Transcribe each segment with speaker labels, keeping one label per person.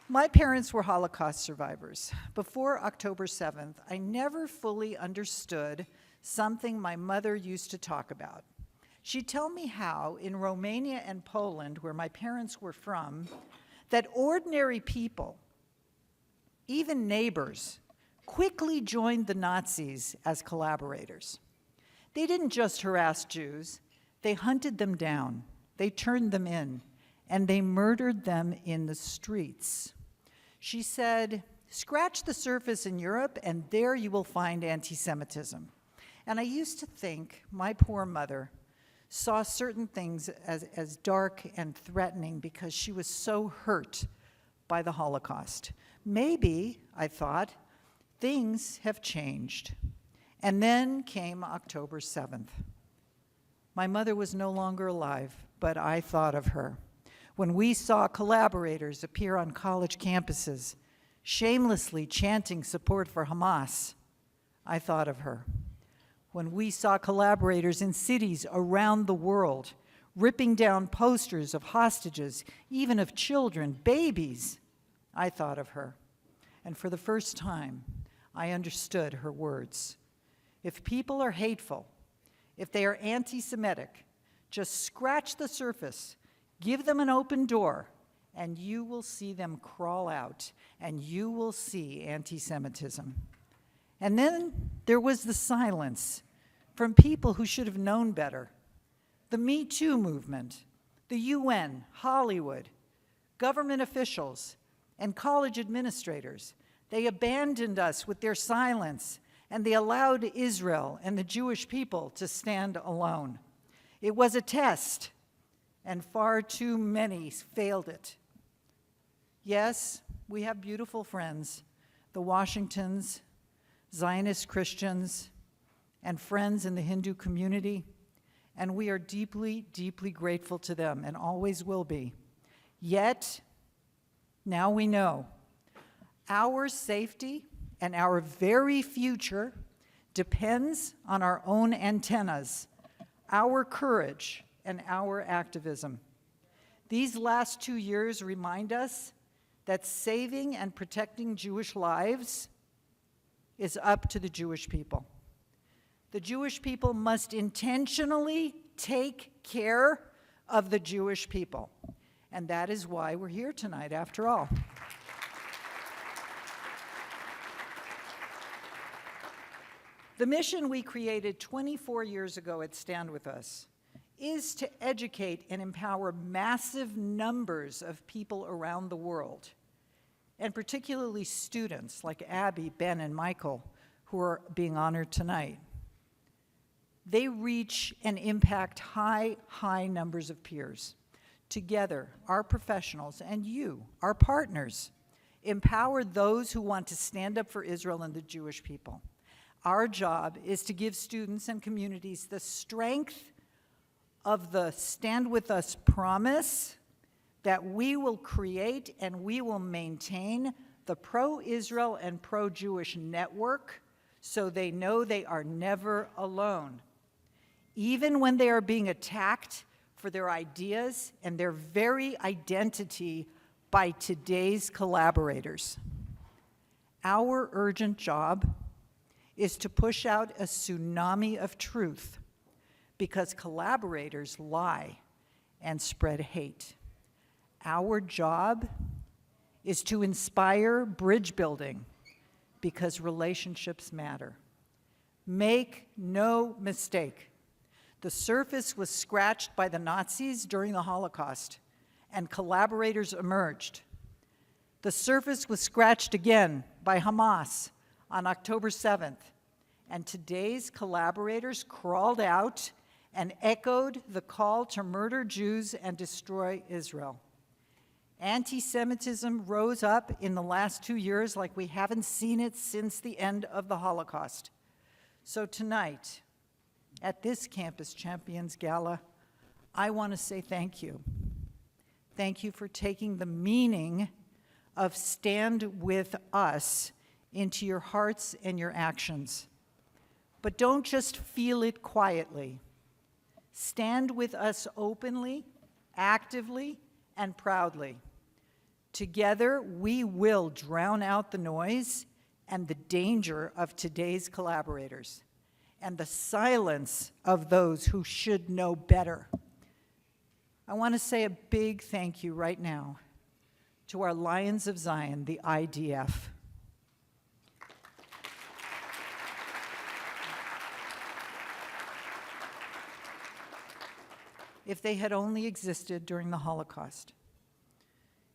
Speaker 1: My parents were Holocaust survivors. Before October 7th, I never fully understood something my mother used to talk about. She'd tell me how, in Romania and Poland, where my parents were from, that ordinary people, even neighbors, quickly joined the Nazis as collaborators. They didn't just harass Jews, they hunted them down, they turned them in, and they murdered them in the streets. She said, scratch the surface in Europe and there you will find anti-Semitism. And I used to think my poor mother saw certain things as dark and threatening because she was so hurt by the Holocaust. Maybe, I thought, things have changed. And then came October 7th. My mother was no longer alive, but I thought of her. When we saw collaborators appear on college campuses, shamelessly chanting support for Hamas, I thought of her. When we saw collaborators in cities around the world, ripping down posters of hostages, even of children, babies, I thought of her. And for the first time, I understood her words. If people are hateful, if they are anti-Semitic, just scratch the surface, give them an open door, and you will see them crawl out, and you will see anti-Semitism. And then there was the silence from people who should have known better. The Me Too movement, the UN, Hollywood, government officials, and college administrators. They abandoned us with their silence, and they allowed Israel and the Jewish people to stand alone. It was a test, and far too many failed it. Yes, we have beautiful friends, the Washingtons, Zionist Christians, and friends in the Hindu community, and we are deeply, deeply grateful to them and always will be. Yet, now we know, our safety and our very future depends on our own antennas, our courage, and our activism. These last 2 years remind us that saving and protecting Jewish lives is up to the Jewish people. The Jewish people must intentionally take care of the Jewish people. And that is why we're here tonight, after all. The mission we created 24 years ago at Stand With Us is to educate and empower massive numbers of people around the world, and particularly students like Abby, Ben, and Michael, who are being honored tonight. They reach and impact high numbers of peers. Together, our professionals and you, our partners, empower those who want to stand up for Israel and the Jewish people. Our job is to give students and communities the strength of the Stand With Us promise that we will create and we will maintain the pro-Israel and pro-Jewish network so they know they are never alone. Even when they are being attacked for their ideas and their very identity by today's collaborators. Our urgent job is to push out a tsunami of truth because collaborators lie and spread hate. Our job is to inspire bridge building because relationships matter. Make no mistake, the surface was scratched by the Nazis during the Holocaust and collaborators emerged. The surface was scratched again by Hamas on October 7th, and today's collaborators crawled out and echoed the call to murder Jews and destroy Israel. Anti-Semitism rose up in the last 2 years like we haven't seen it since the end of the Holocaust. So tonight, at this Campus Champions Gala, I want to say thank you. Thank you for taking the meaning of Stand With Us into your hearts and your actions. But don't just feel it quietly. Stand with us openly, actively, and proudly. Together, we will drown out the noise and the danger of today's collaborators and the silence of those who should know better. I want to say a big thank you right now to our Lions of Zion, the IDF. If they had only existed during the Holocaust,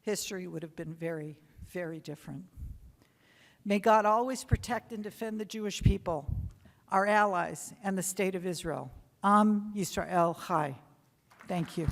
Speaker 1: history would have been very, very different. May God always protect and defend the Jewish people, our allies, and the state of Israel. Am Yisrael Chai. Thank you.